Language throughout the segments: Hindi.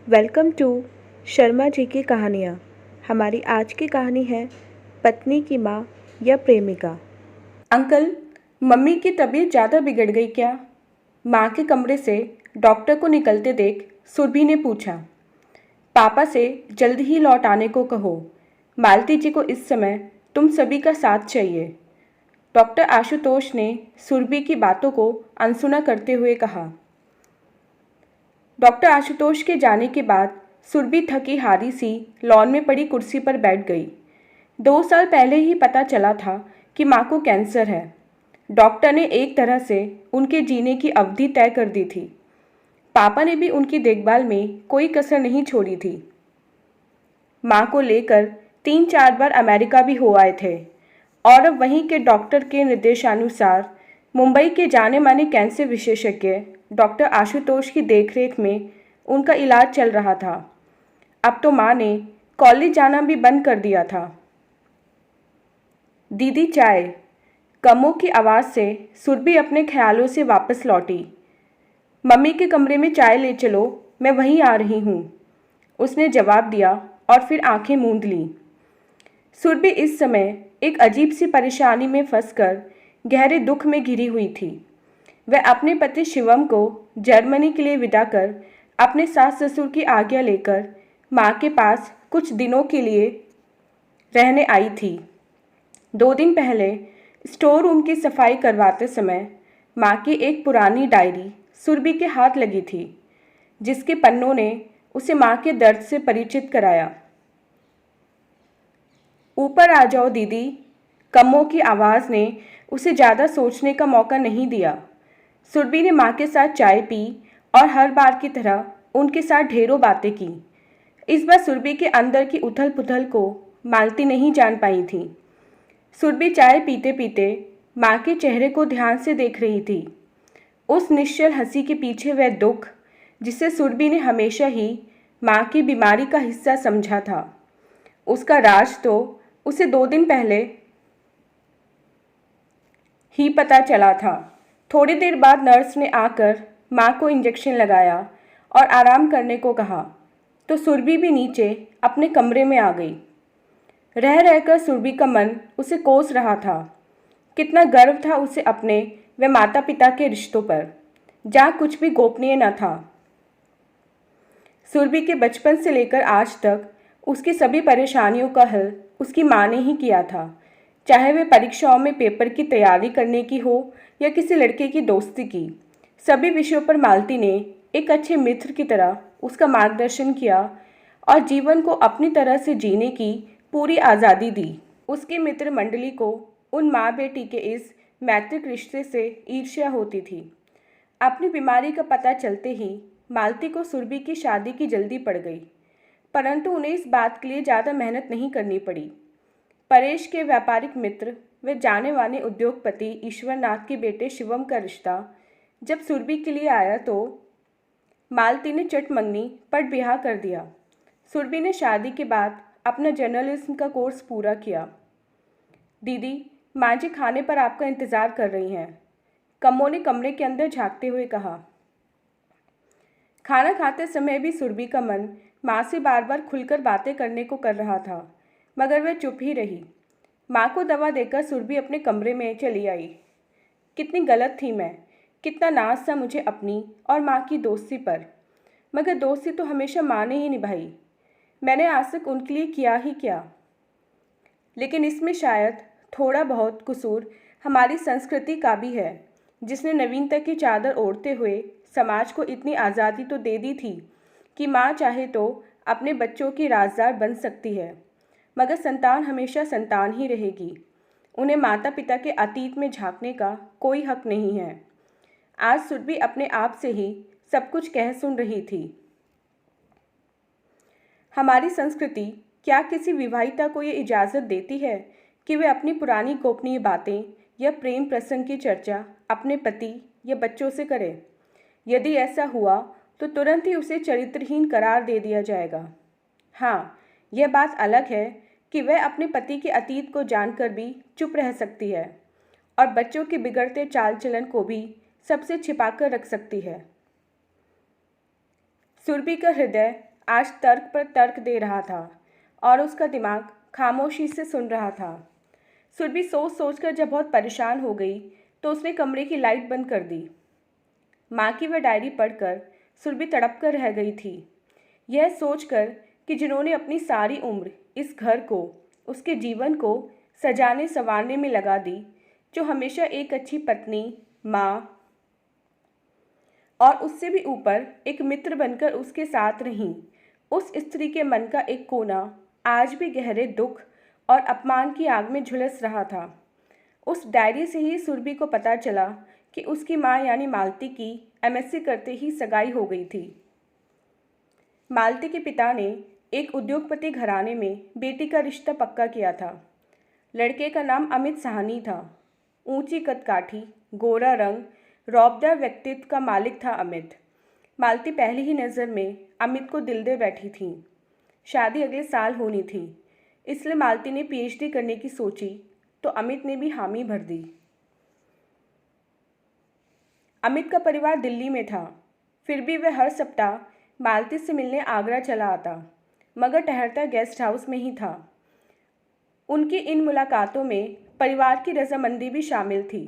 वेलकम टू शर्मा जी की कहानियाँ। हमारी आज की कहानी है पत्नी की माँ या प्रेमिका। अंकल, मम्मी की तबीयत ज़्यादा बिगड़ गई क्या? माँ के कमरे से डॉक्टर को निकलते देख सुरभि ने पूछा। पापा से जल्द ही लौट आने को कहो। मालती जी को इस समय तुम सभी का साथ चाहिए। डॉक्टर आशुतोष ने सुरभि की बातों को अनसुना करते हुए कहा। डॉक्टर आशुतोष के जाने के बाद सुरभि थकी हारी सी लॉन में पड़ी कुर्सी पर बैठ गई। 2 साल पहले ही पता चला था कि माँ को कैंसर है। डॉक्टर ने एक तरह से उनके जीने की अवधि तय कर दी थी। पापा ने भी उनकी देखभाल में कोई कसर नहीं छोड़ी थी। माँ को लेकर 3-4 बार अमेरिका भी हो आए थे और अब वहीं के डॉक्टर के निर्देशानुसार मुंबई के जाने माने कैंसर विशेषज्ञ डॉक्टर आशुतोष की देखरेख में उनका इलाज चल रहा था। अब तो माँ ने कॉलेज जाना भी बंद कर दिया था। दीदी चाय। कमों की आवाज़ से सुरभि अपने ख्यालों से वापस लौटी। मम्मी के कमरे में चाय ले चलो, मैं वहीं आ रही हूँ, उसने जवाब दिया और फिर आंखें मूंद लीं। सुरभि इस समय एक अजीब सी परेशानी में फंसकर गहरे दुख में घिरी हुई थी। वह अपने पति शिवम को जर्मनी के लिए विदा कर अपने सास ससुर की आज्ञा लेकर माँ के पास कुछ दिनों के लिए रहने आई थी। 2 दिन पहले स्टोर रूम की सफाई करवाते समय माँ की एक पुरानी डायरी सुरभि के हाथ लगी थी, जिसके पन्नों ने उसे माँ के दर्द से परिचित कराया। ऊपर आ जाओ दीदी। कम्मों की आवाज़ ने उसे ज़्यादा सोचने का मौका नहीं दिया। सुरभि ने माँ के साथ चाय पी और हर बार की तरह उनके साथ ढेरों बातें की। इस बार सुरभि के अंदर की उथल पुथल को मालती नहीं जान पाई थी। सुरभि चाय पीते पीते माँ के चेहरे को ध्यान से देख रही थी। उस निश्चल हंसी के पीछे वह दुख जिसे सुरभि ने हमेशा ही माँ की बीमारी का हिस्सा समझा था, उसका राज तो उसे 2 दिन पहले ही पता चला था। थोड़ी देर बाद नर्स ने आकर माँ को इंजेक्शन लगाया और आराम करने को कहा तो सुरभि भी नीचे अपने कमरे में आ गई। रह रहकर सुरभि का मन उसे कोस रहा था। कितना गर्व था उसे अपने व माता पिता के रिश्तों पर, जहाँ कुछ भी गोपनीय न था। सुरभि के बचपन से लेकर आज तक उसकी सभी परेशानियों का हल उसकी माँ ने ही किया था, चाहे वह परीक्षाओं में पेपर की तैयारी करने की हो या किसी लड़के की दोस्ती की। सभी विषयों पर मालती ने एक अच्छे मित्र की तरह उसका मार्गदर्शन किया और जीवन को अपनी तरह से जीने की पूरी आज़ादी दी। उसकी मित्र मंडली को उन माँ बेटी के इस मैत्रिक रिश्ते से ईर्ष्या होती थी। अपनी बीमारी का पता चलते ही मालती को सुरभि की शादी की जल्दी पड़ गई, परंतु उन्हें इस बात के लिए ज़्यादा मेहनत नहीं करनी पड़ी। परेश के व्यापारिक मित्र व जाने माने उद्योगपति ईश्वरनाथ के बेटे शिवम का रिश्ता जब सुरभि के लिए आया तो मालती ने चट मंगनी पट ब्याह कर दिया। सुरभि ने शादी के बाद अपना जर्नलिज्म का कोर्स पूरा किया। दीदी, माँ जी खाने पर आपका इंतज़ार कर रही हैं, कम्मो ने कमरे के अंदर झांकते हुए कहा। खाना खाते समय भी सुरभि का मन माँ से बार बार खुलकर बातें करने को कर रहा था, मगर वह चुप ही रही। माँ को दवा देकर सुरभि अपने कमरे में चली आई। कितनी गलत थी मैं, कितना नाज था मुझे अपनी और माँ की दोस्ती पर, मगर दोस्ती तो हमेशा माँ ने ही निभाई। मैंने आज तक उनके लिए किया ही क्या। लेकिन इसमें शायद थोड़ा बहुत कसूर हमारी संस्कृति का भी है, जिसने नवीनता की चादर ओढ़ते हुए समाज को इतनी आज़ादी तो दे दी थी कि माँ चाहे तो अपने बच्चों की राजदार बन सकती है, मगर संतान हमेशा संतान ही रहेगी। उन्हें माता पिता के अतीत में झांकने का कोई हक नहीं है। आज सुरभि अपने आप से ही सब कुछ कह सुन रही थी। हमारी संस्कृति क्या किसी विवाहिता को ये इजाज़त देती है कि वे अपनी पुरानी गोपनीय बातें या प्रेम प्रसंग की चर्चा अपने पति या बच्चों से करे? यदि ऐसा हुआ तो तुरंत ही उसे चरित्रहीन करार दे दिया जाएगा। हाँ, यह बात अलग है कि वह अपने पति के अतीत को जानकर भी चुप रह सकती है और बच्चों के बिगड़ते चाल चलन को भी सबसे छिपाकर रख सकती है। सुरभि का हृदय आज तर्क पर तर्क दे रहा था और उसका दिमाग खामोशी से सुन रहा था। सुरभि सोच सोचकर जब बहुत परेशान हो गई तो उसने कमरे की लाइट बंद कर दी। माँ की वह डायरी पढ़कर सुरभि तड़प कर रह गई थी, यह सोचकर कि जिन्होंने अपनी सारी उम्र इस घर को, उसके जीवन को सजाने संवारने में लगा दी, जो हमेशा एक अच्छी पत्नी, माँ और उससे भी ऊपर एक मित्र बनकर उसके साथ रहीं, उस स्त्री के मन का एक कोना आज भी गहरे दुख और अपमान की आग में झुलस रहा था। उस डायरी से ही सुरभि को पता चला कि उसकी माँ यानी मालती की एमएससी करते ही सगाई हो गई थी। मालती के पिता ने एक उद्योगपति घराने में बेटी का रिश्ता पक्का किया था। लड़के का नाम अमित साहनी था। ऊंची कदकाठी, गोरा रंग, रौबदार व्यक्तित्व का मालिक था अमित। मालती पहली ही नज़र में अमित को दिल दे बैठी थी। शादी अगले साल होनी थी, इसलिए मालती ने पीएचडी करने की सोची तो अमित ने भी हामी भर दी। अमित का परिवार दिल्ली में था, फिर भी वह हर सप्ताह मालती से मिलने आगरा चला आता, मगर ठहरता गेस्ट हाउस में ही था। उनकी इन मुलाकातों में परिवार की रजामंदी भी शामिल थी,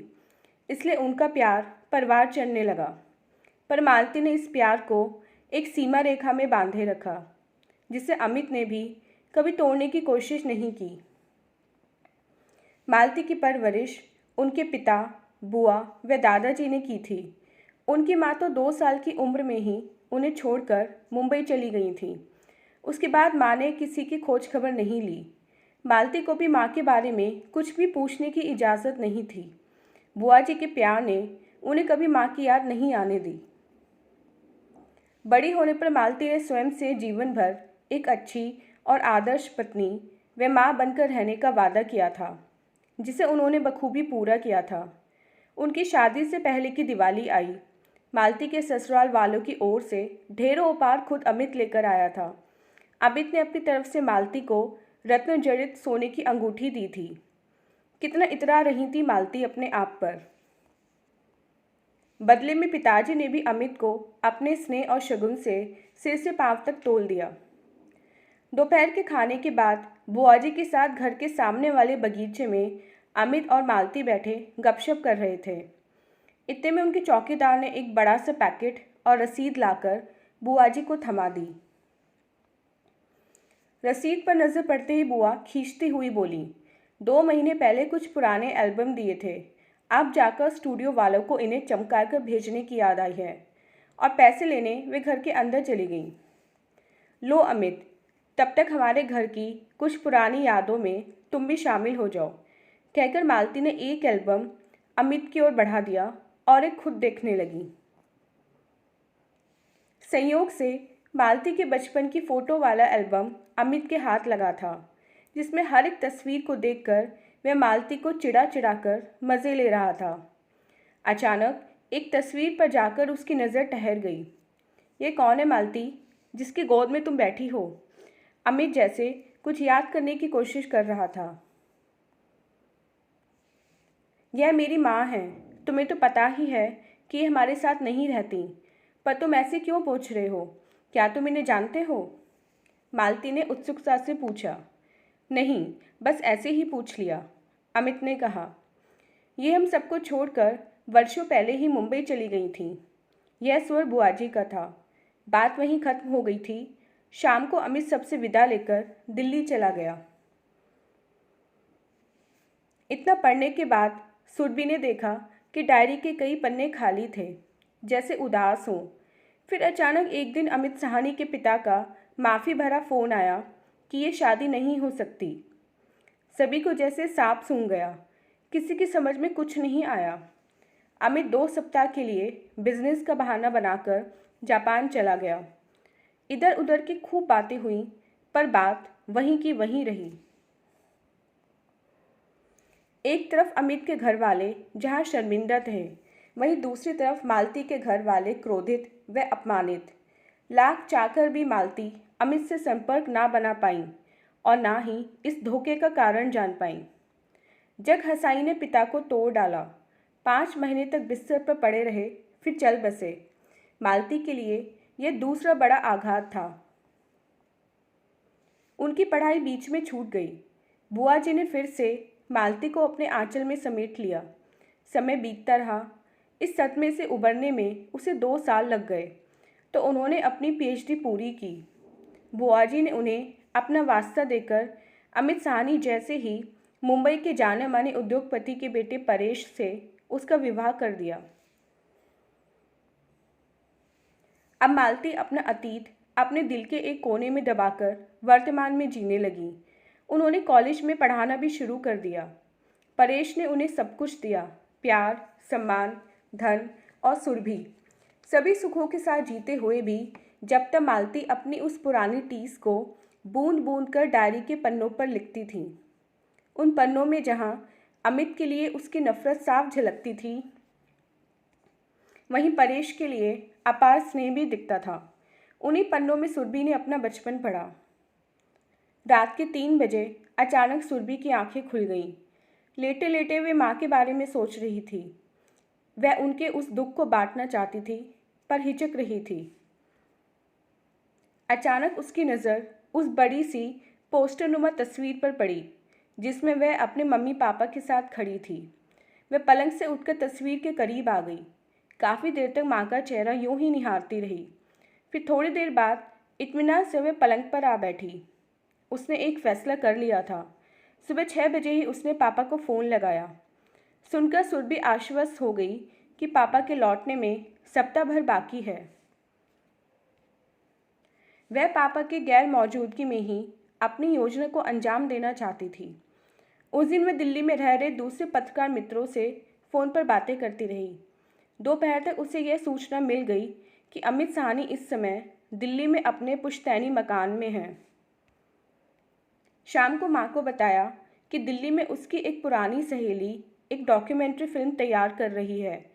इसलिए उनका प्यार परवार चढ़ने लगा। पर मालती ने इस प्यार को एक सीमा रेखा में बांधे रखा, जिसे अमित ने भी कभी तोड़ने की कोशिश नहीं की। मालती की परवरिश उनके पिता, बुआ व दादाजी ने की थी। उनकी माँ तो 2 साल की उम्र में ही उन्हें छोड़कर मुंबई चली गई थी। उसके बाद माँ ने किसी की खोज खबर नहीं ली। मालती को भी माँ के बारे में कुछ भी पूछने की इजाज़त नहीं थी। बुआ जी के प्यार ने उन्हें कभी माँ की याद नहीं आने दी। बड़ी होने पर मालती ने स्वयं से जीवन भर एक अच्छी और आदर्श पत्नी व माँ बनकर रहने का वादा किया था, जिसे उन्होंने बखूबी पूरा किया था। उनकी शादी से पहले की दिवाली आई। मालती के ससुराल वालों की ओर से ढेरों उपहार खुद अमित लेकर आया था। अमित ने अपनी तरफ से मालती को रत्न जड़ित सोने की अंगूठी दी थी। कितना इतरा रही थी मालती अपने आप पर। बदले में पिताजी ने भी अमित को अपने स्नेह और शगुन से सिर से पांव तक तोल दिया। दोपहर के खाने के बाद बुआ जी के साथ घर के सामने वाले बगीचे में अमित और मालती बैठे गपशप कर रहे थे। इतने में उनके चौकीदार ने एक बड़ा सा पैकेट और रसीद लाकर बुआ जी को थमा दी। रसीद पर नज़र पड़ते ही बुआ खींचती हुई बोली, 2 महीने पहले कुछ पुराने एल्बम दिए थे, अब जाकर स्टूडियो वालों को इन्हें चमका कर भेजने की याद आई है। और पैसे लेने वे घर के अंदर चली गईं। लो अमित, तब तक हमारे घर की कुछ पुरानी यादों में तुम भी शामिल हो जाओ, कहकर मालती ने एक एल्बम अमित की ओर बढ़ा दिया और एक खुद देखने लगी। संयोग से मालती के बचपन की फ़ोटो वाला एल्बम अमित के हाथ लगा था, जिसमें हर एक तस्वीर को देखकर वह मालती को चिढ़ा चिढ़ा कर मज़े ले रहा था। अचानक एक तस्वीर पर जाकर उसकी नज़र ठहर गई। ये कौन है मालती, जिसकी गोद में तुम बैठी हो? अमित जैसे कुछ याद करने की कोशिश कर रहा था। यह मेरी माँ है। तुम्हें तो पता ही है कि ये हमारे साथ नहीं रहती, पर तुम ऐसे क्यों पूछ रहे हो? क्या तुम इन्हें जानते हो? मालती ने उत्सुकता से पूछा। नहीं, बस ऐसे ही पूछ लिया, अमित ने कहा। ये हम सबको छोड़कर वर्षों पहले ही मुंबई चली गई थी। यह स्वर बुआजी का था। बात वहीं खत्म हो गई थी। शाम को अमित सबसे विदा लेकर दिल्ली चला गया। इतना पढ़ने के बाद सुरभि ने देखा कि डायरी के कई पन्ने खाली थे, जैसे उदास हों। फिर अचानक एक दिन अमित साहनी के पिता का माफ़ी भरा फ़ोन आया कि ये शादी नहीं हो सकती। सभी को जैसे सांप सूंघ गया। किसी की समझ में कुछ नहीं आया। अमित 2 सप्ताह के लिए बिजनेस का बहाना बनाकर जापान चला गया। इधर उधर की खूब बातें हुई, पर बात वहीं की वहीं रही। एक तरफ अमित के घर वाले जहाँ शर्मिंदा थे, वहीं दूसरी तरफ मालती के घर वाले क्रोधित व अपमानित। लाख चाहकर भी मालती अमित से संपर्क ना बना पाई और ना ही इस धोखे का कारण जान पाई। जग हसाई ने पिता को तोड़ डाला। 5 महीने तक बिस्तर पर पड़े रहे, फिर चल बसे। मालती के लिए यह दूसरा बड़ा आघात था। उनकी पढ़ाई बीच में छूट गई। बुआ जी ने फिर से मालती को अपने आंचल में समेट लिया। समय बीतता रहा। इस सदमे से उबरने में उसे 2 साल लग गए तो उन्होंने अपनी पीएचडी पूरी की। बुआ जी ने उन्हें अपना वास्ता देकर अमित साहनी जैसे ही मुंबई के जाने माने उद्योगपति के बेटे परेश से उसका विवाह कर दिया। अब मालती अपना अतीत अपने दिल के एक कोने में दबाकर वर्तमान में जीने लगी। उन्होंने कॉलेज में पढ़ाना भी शुरू कर दिया। परेश ने उन्हें सब कुछ दिया, प्यार, सम्मान, धन और सुरभि। सभी सुखों के साथ जीते हुए भी जब तक मालती अपनी उस पुरानी टीस को बूंद बूंद कर डायरी के पन्नों पर लिखती थी, उन पन्नों में जहाँ अमित के लिए उसकी नफरत साफ झलकती थी, वहीं परेश के लिए अपार स्नेह भी दिखता था। उन्हीं पन्नों में सुरभि ने अपना बचपन पढ़ा। रात के 3 बजे अचानक सुरभि की आंखें खुल गईं। लेटे लेटे वे माँ के बारे में सोच रही थी। वह उनके उस दुख को बांटना चाहती थी पर हिचक रही थी। अचानक उसकी नज़र उस बड़ी सी पोस्टरनुमा तस्वीर पर पड़ी जिसमें वह अपने मम्मी पापा के साथ खड़ी थी। वह पलंग से उठकर तस्वीर के करीब आ गई। काफ़ी देर तक माँ का चेहरा यूं ही निहारती रही। फिर थोड़ी देर बाद इत्मीनान से वह पलंग पर आ बैठी। उसने एक फैसला कर लिया था। सुबह 6 बजे ही उसने पापा को फ़ोन लगाया। सुनकर सुरभि आश्वस्त हो गई कि पापा के लौटने में सप्ताह भर बाकी है। वह पापा के गैर मौजूदगी में ही अपनी योजना को अंजाम देना चाहती थी। उस दिन वह दिल्ली में रह रहे दूसरे पत्रकार मित्रों से फ़ोन पर बातें करती रही। दोपहर तक उसे यह सूचना मिल गई कि अमित साहनी इस समय दिल्ली में अपने पुश्तैनी मकान में हैं। शाम को माँ को बताया कि दिल्ली में उसकी एक पुरानी सहेली एक डॉक्यूमेंट्री फिल्म तैयार कर रही है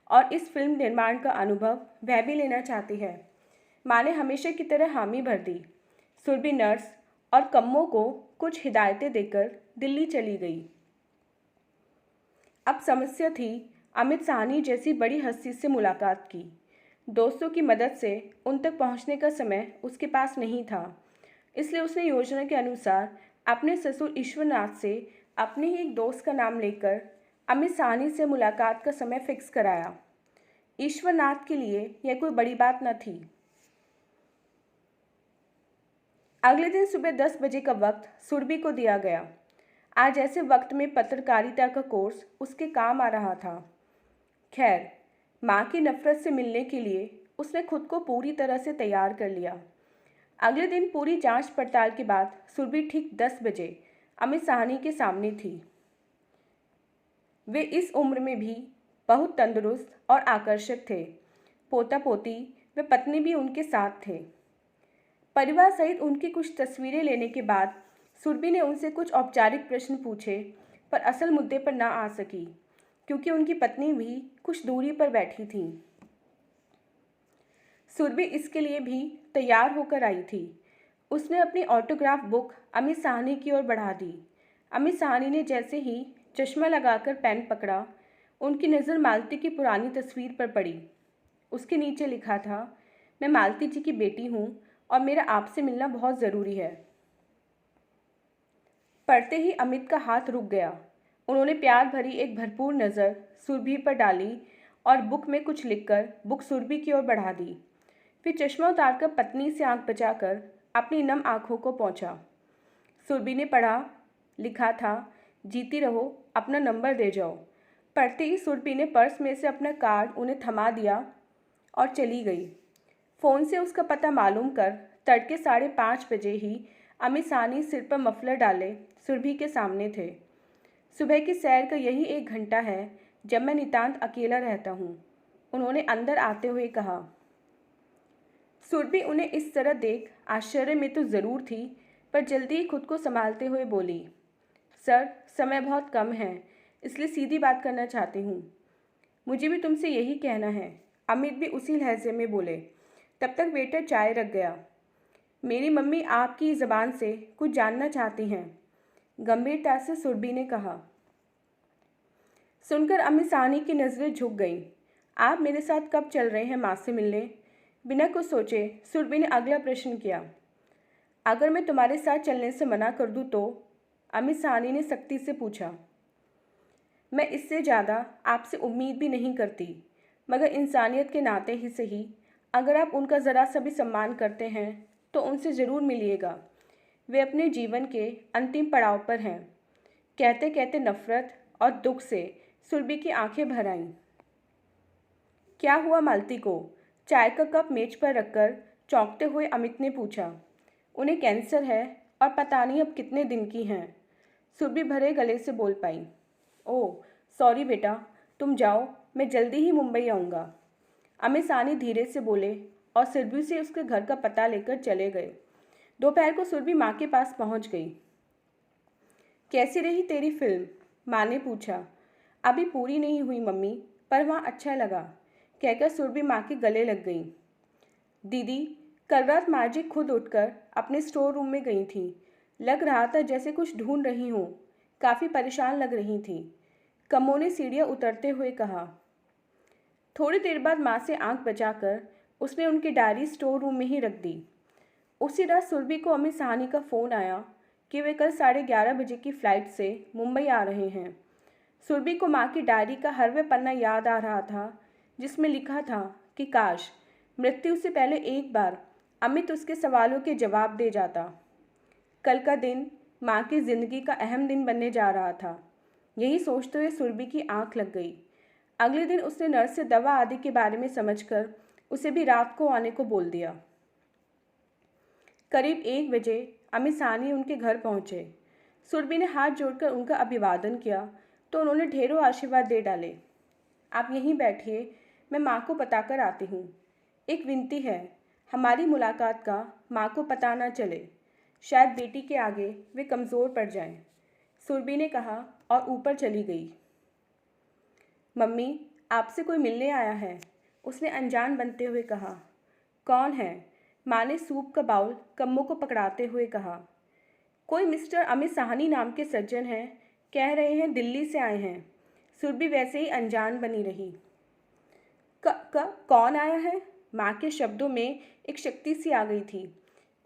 और इस फिल्म निर्माण का अनुभव वह भी लेना चाहती है। माँ ने हमेशा की तरह हामी भर दी। सुरभि नर्स और कम्मों को कुछ हिदायतें देकर दिल्ली चली गई। अब समस्या थी अमित साहनी जैसी बड़ी हस्ती से मुलाकात की। दोस्तों की मदद से उन तक पहुंचने का समय उसके पास नहीं था, इसलिए उसने योजना के अनुसार अपने ससुर ईश्वरनाथ से अपने ही एक दोस्त का नाम लेकर अमित साहनी से मुलाकात का समय फिक्स कराया। ईश्वरनाथ के लिए यह कोई बड़ी बात न थी। अगले दिन सुबह 10 बजे का वक्त सुरभि को दिया गया। आज ऐसे वक्त में पत्रकारिता का कोर्स उसके काम आ रहा था। खैर, माँ की नफरत से मिलने के लिए उसने खुद को पूरी तरह से तैयार कर लिया। अगले दिन पूरी जांच पड़ताल के बाद सुरभि ठीक 10 बजे अमित साहनी के सामने थी। वे इस उम्र में भी बहुत तंदुरुस्त और आकर्षक थे। पोता पोती व पत्नी भी उनके साथ थे। परिवार सहित उनकी कुछ तस्वीरें लेने के बाद सुरभि ने उनसे कुछ औपचारिक प्रश्न पूछे पर असल मुद्दे पर ना आ सकी क्योंकि उनकी पत्नी भी कुछ दूरी पर बैठी थी। सुरभि इसके लिए भी तैयार होकर आई थी। उसने अपनी ऑटोग्राफ बुक अमित साहनी की ओर बढ़ा दी। अमित साहनी ने जैसे ही चश्मा लगाकर पेन पकड़ा, उनकी नज़र मालती की पुरानी तस्वीर पर पड़ी। उसके नीचे लिखा था, मैं मालती जी की बेटी हूँ और मेरा आपसे मिलना बहुत ज़रूरी है। पढ़ते ही अमित का हाथ रुक गया। उन्होंने प्यार भरी एक भरपूर नज़र सुरभि पर डाली और बुक में कुछ लिखकर बुक सुरभि की ओर बढ़ा दी। फिर चश्मा उतारकर पत्नी से आंख बचाकर अपनी नम आंखों को पोंछा। सुरभि ने पढ़ा। लिखा था, जीती रहो, अपना नंबर दे जाओ। पढ़ते ही सुरभि ने पर्स में से अपना कार्ड उन्हें थमा दिया और चली गई। फ़ोन से उसका पता मालूम कर तड़के 5:30 बजे ही अमित साहनी सिर पर मफलर डाले सुरभि के सामने थे। सुबह की सैर का यही 1 घंटा है जब मैं नितांत अकेला रहता हूँ, उन्होंने अंदर आते हुए कहा। सुरभि उन्हें इस तरह देख आश्चर्य में तो ज़रूर थी, पर जल्दी ही खुद को संभालते हुए बोली, सर, समय बहुत कम है, इसलिए सीधी बात करना चाहती हूँ। मुझे भी तुमसे यही कहना है। अमित भी उसी लहजे में बोले। तब तक वेटर चाय रख गया। मेरी मम्मी आपकी ज़बान से कुछ जानना चाहती हैं, गंभीरता से सुरभि ने कहा। सुनकर अमित साहनी की नज़रें झुक गईं। आप मेरे साथ कब चल रहे हैं माँ से मिलने? बिना कुछ सोचे सुरभि ने अगला प्रश्न किया। अगर मैं तुम्हारे साथ चलने से मना कर दूँ तो? अमित साहनी ने सख्ती से पूछा। मैं इससे ज़्यादा आपसे उम्मीद भी नहीं करती, मगर इंसानियत के नाते ही सही, अगर आप उनका ज़रा सा भी सम्मान करते हैं तो उनसे ज़रूर मिलिएगा। वे अपने जीवन के अंतिम पड़ाव पर हैं। कहते कहते नफरत और दुख से सुरभि की आंखें भर आईं। क्या हुआ मालती को? चाय का कप मेज पर रखकर चौंकते हुए अमित ने पूछा। उन्हें कैंसर है और पता नहीं अब कितने दिन की हैं। सुरभि भरे गले से बोल पाई। ओह सॉरी बेटा, तुम जाओ, मैं जल्दी ही मुंबई आऊँगा। अमित साहनी धीरे से बोले और सुरभि से उसके घर का पता लेकर चले गए। दोपहर को सुरभि माँ के पास पहुँच गई। कैसी रही तेरी फिल्म? माँ ने पूछा। अभी पूरी नहीं हुई मम्मी, पर वहाँ अच्छा लगा, कहकर सुरभि माँ के गले लग गई। दीदी, कल रात माँ जी खुद उठकर अपने स्टोर रूम में गई थी। लग रहा था जैसे कुछ ढूंढ रही हों। काफ़ी परेशान लग रही थी। कम्मो ने सीढ़ियाँ उतरते हुए कहा। थोड़ी देर बाद माँ से आंख बचाकर उसने उनकी डायरी स्टोर रूम में ही रख दी। उसी रात सुरभि को अमित साहनी का फ़ोन आया कि वे कल 11:30 बजे की फ़्लाइट से मुंबई आ रहे हैं। सुरभि को माँ की डायरी का हर वह पन्ना याद आ रहा था जिसमें लिखा था कि काश मृत्यु से पहले एक बार अमित उसके सवालों के जवाब दे जाता। कल का दिन माँ की ज़िंदगी का अहम दिन बनने जा रहा था। यही सोचते हुए सुरभि की आंख लग गई। अगले दिन उसने नर्स से दवा आदि के बारे में समझकर उसे भी रात को आने को बोल दिया। करीब 1 बजे अमित साहनी उनके घर पहुंचे। सुरभि ने हाथ जोड़कर उनका अभिवादन किया तो उन्होंने ढेरों आशीर्वाद दे डाले। आप यहीं बैठिए, मैं माँ को बताकर आती हूँ। एक विनती है, हमारी मुलाकात का माँ को पता ना चले, शायद बेटी के आगे वे कमज़ोर पड़ जाएं, सुरभि ने कहा और ऊपर चली गई। मम्मी, आपसे कोई मिलने आया है, उसने अनजान बनते हुए कहा। कौन है? माँ ने सूप का बाउल कम्मो को पकड़ाते हुए कहा। कोई मिस्टर अमित साहनी नाम के सज्जन हैं, कह रहे हैं दिल्ली से आए हैं। सुरभि वैसे ही अनजान बनी रही। कौन आया है? माँ के शब्दों में एक शक्ति सी आ गई थी।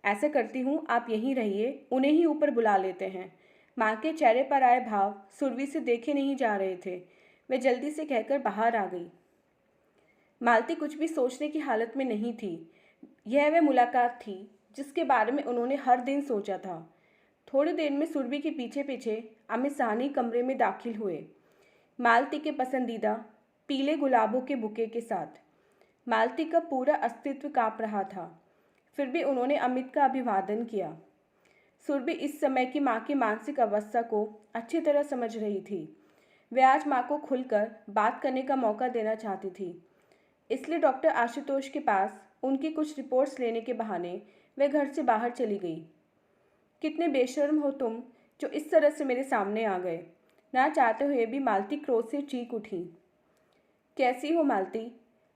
ऐसा करती हूँ, आप यहीं रहिए, उन्हें ही ऊपर बुला लेते हैं। माँ के चेहरे पर आए भाव सुरभि से देखे नहीं जा रहे थे। वे जल्दी से कहकर बाहर आ गई। मालती कुछ भी सोचने की हालत में नहीं थी। यह वह मुलाकात थी जिसके बारे में उन्होंने हर दिन सोचा था। थोड़ी देर में सुरभि के पीछे पीछे अमित साहनी कमरे में दाखिल हुए, मालती के पसंदीदा पीले गुलाबों के बुके के साथ। मालती का पूरा अस्तित्व काँप रहा था, फिर भी उन्होंने अमित का अभिवादन किया। सुरभि इस समय की माँ की मानसिक अवस्था को अच्छी तरह समझ रही थी। वे आज माँ को खुलकर बात करने का मौका देना चाहती थी, इसलिए डॉक्टर आशुतोष के पास उनकी कुछ रिपोर्ट्स लेने के बहाने वे घर से बाहर चली गई। कितने बेशर्म हो तुम, जो इस तरह से मेरे सामने आ गए, ना चाहते हुए भी मालती क्रोध से चीख उठी। कैसी हो मालती?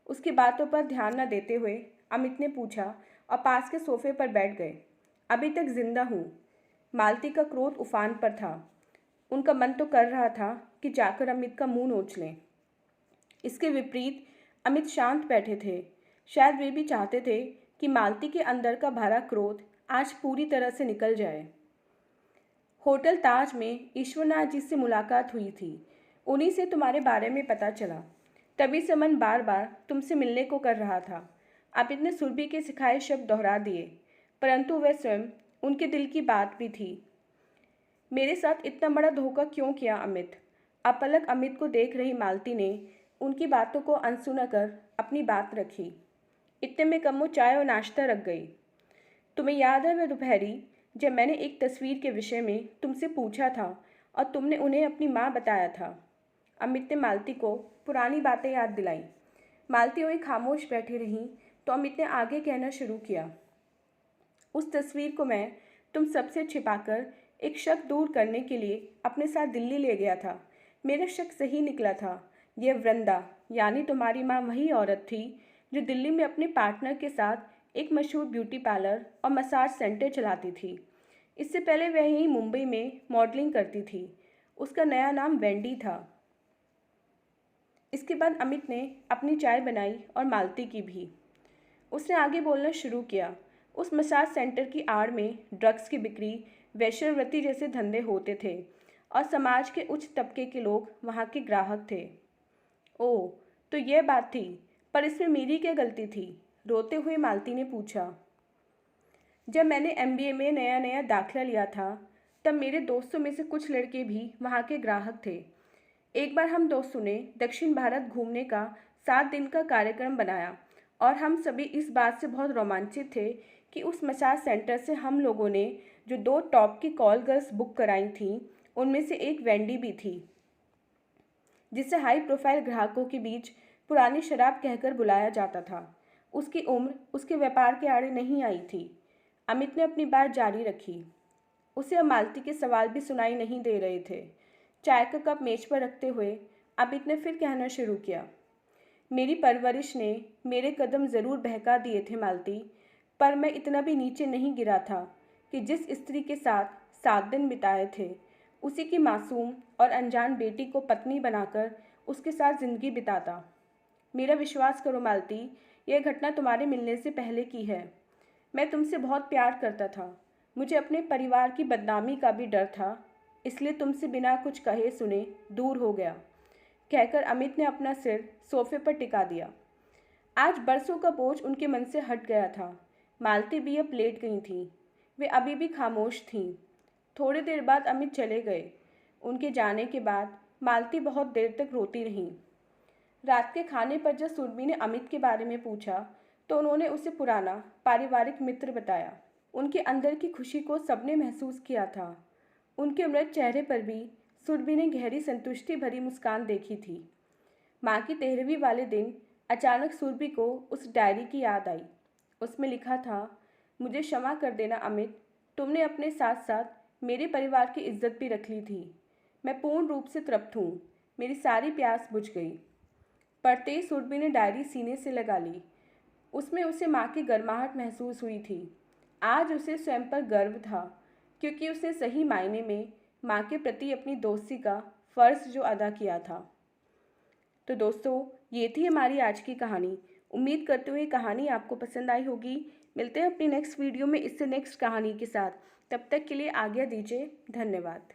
उसकी बातों पर ध्यान न देते हुए अमित ने पूछा और पास के सोफे पर बैठ गए। अभी तक जिंदा हूँ। मालती का क्रोध उफान पर था। उनका मन तो कर रहा था कि जाकर अमित का मुंह नोच लें। इसके विपरीत अमित शांत बैठे थे। शायद वे भी चाहते थे कि मालती के अंदर का भरा क्रोध आज पूरी तरह से निकल जाए। होटल ताज में ईश्वरनाथ जी से मुलाकात हुई थी। उन्हीं से तुम्हारे बारे में पता चला। तभी से मन बार बार तुमसे मिलने को कर रहा था। अमित ने सुरभि के सिखाए शब्द दोहरा दिए, परंतु वह स्वयं उनके दिल की बात भी थी। मेरे साथ इतना बड़ा धोखा क्यों किया अमित? अपलक अमित को देख रही मालती ने उनकी बातों को अनसुना कर अपनी बात रखी। इतने में कम्मो चाय और नाश्ता रख गई। तुम्हें याद है वह दोपहरी जब मैंने एक तस्वीर के विषय में तुमसे पूछा था और तुमने उन्हें अपनी माँ बताया था? अमित ने मालती को पुरानी बातें याद दिलाई। मालती वहीं खामोश बैठी रही तो अमित ने आगे कहना शुरू किया। उस तस्वीर को मैं तुम सबसे छिपाकर एक शक दूर करने के लिए अपने साथ दिल्ली ले गया था। मेरा शक सही निकला था। यह वृंदा यानी तुम्हारी माँ वही औरत थी जो दिल्ली में अपने पार्टनर के साथ एक मशहूर ब्यूटी पार्लर और मसाज सेंटर चलाती थी। इससे पहले वह यहीं मुंबई में मॉडलिंग करती थी। उसका नया नाम वेंडी था। इसके बाद अमित ने अपनी चाय बनाई और मालती की भी। उसने आगे बोलना शुरू किया। उस मसाज सेंटर की आड़ में ड्रग्स की बिक्री, वेश्यावृत्ति जैसे धंधे होते थे और समाज के उच्च तबके के लोग वहाँ के ग्राहक थे। ओह, तो यह बात थी, पर इसमें मेरी क्या गलती थी? रोते हुए मालती ने पूछा। जब मैंने एमबीए में नया नया दाखिला लिया था, तब मेरे दोस्तों में से कुछ लड़के भी वहाँ के ग्राहक थे। एक बार हम दोस्तों ने दक्षिण भारत घूमने का 7 दिन का कार्यक्रम बनाया और हम सभी इस बात से बहुत रोमांचित थे कि उस मसाज सेंटर से हम लोगों ने जो 2 टॉप की कॉल गर्ल्स बुक कराई थीं, उनमें से एक वेंडी भी थी, जिसे हाई प्रोफाइल ग्राहकों के बीच पुरानी शराब कहकर बुलाया जाता था। उसकी उम्र उसके व्यापार के आड़े नहीं आई थी। अमित ने अपनी बात जारी रखी। उसे अब मालती के सवाल भी सुनाई नहीं दे रहे थे। चाय का कप मेज पर रखते हुए अमित ने फिर कहना शुरू किया। मेरी परवरिश ने मेरे कदम ज़रूर बहका दिए थे मालती, पर मैं इतना भी नीचे नहीं गिरा था कि जिस स्त्री के साथ 7 दिन बिताए थे, उसी की मासूम और अनजान बेटी को पत्नी बनाकर उसके साथ ज़िंदगी बिताता। मेरा विश्वास करो मालती, यह घटना तुम्हारे मिलने से पहले की है। मैं तुमसे बहुत प्यार करता था। मुझे अपने परिवार की बदनामी का भी डर था, इसलिए तुमसे बिना कुछ कहे सुने दूर हो गया, कहकर अमित ने अपना सिर सोफे पर टिका दिया। आज बरसों का बोझ उनके मन से हट गया था। मालती भी अब लेट गई थीं। वे अभी भी खामोश थीं। थोड़ी देर बाद अमित चले गए। उनके जाने के बाद मालती बहुत देर तक रोती रहीं। रात के खाने पर जब सुरभि ने अमित के बारे में पूछा, तो उन्होंने उसे पुराना पारिवारिक मित्र बताया। उनके अंदर की खुशी को सबने महसूस किया था। उनके मृत चेहरे पर भी सुरभि ने गहरी संतुष्टि भरी मुस्कान देखी थी। माँ की 13वीं वाले दिन अचानक सुरभि को उस डायरी की याद आई। उसमें लिखा था, मुझे क्षमा कर देना अमित, तुमने अपने साथ साथ मेरे परिवार की इज्जत भी रख ली थी। मैं पूर्ण रूप से तृप्त हूँ। मेरी सारी प्यास बुझ गई। पढ़ते ही सुरभि ने डायरी सीने से लगा ली। उसमें उसे माँ की गर्माहट महसूस हुई थी। आज उसे स्वयं पर गर्व था, क्योंकि उसने सही मायने में माँ के प्रति अपनी दोस्ती का फ़र्ज जो अदा किया था। तो दोस्तों, ये थी हमारी आज की कहानी। उम्मीद करते हुए कहानी आपको पसंद आई होगी। मिलते हैं अपनी नेक्स्ट वीडियो में इससे नेक्स्ट कहानी के साथ। तब तक के लिए आज्ञा दीजिए। धन्यवाद।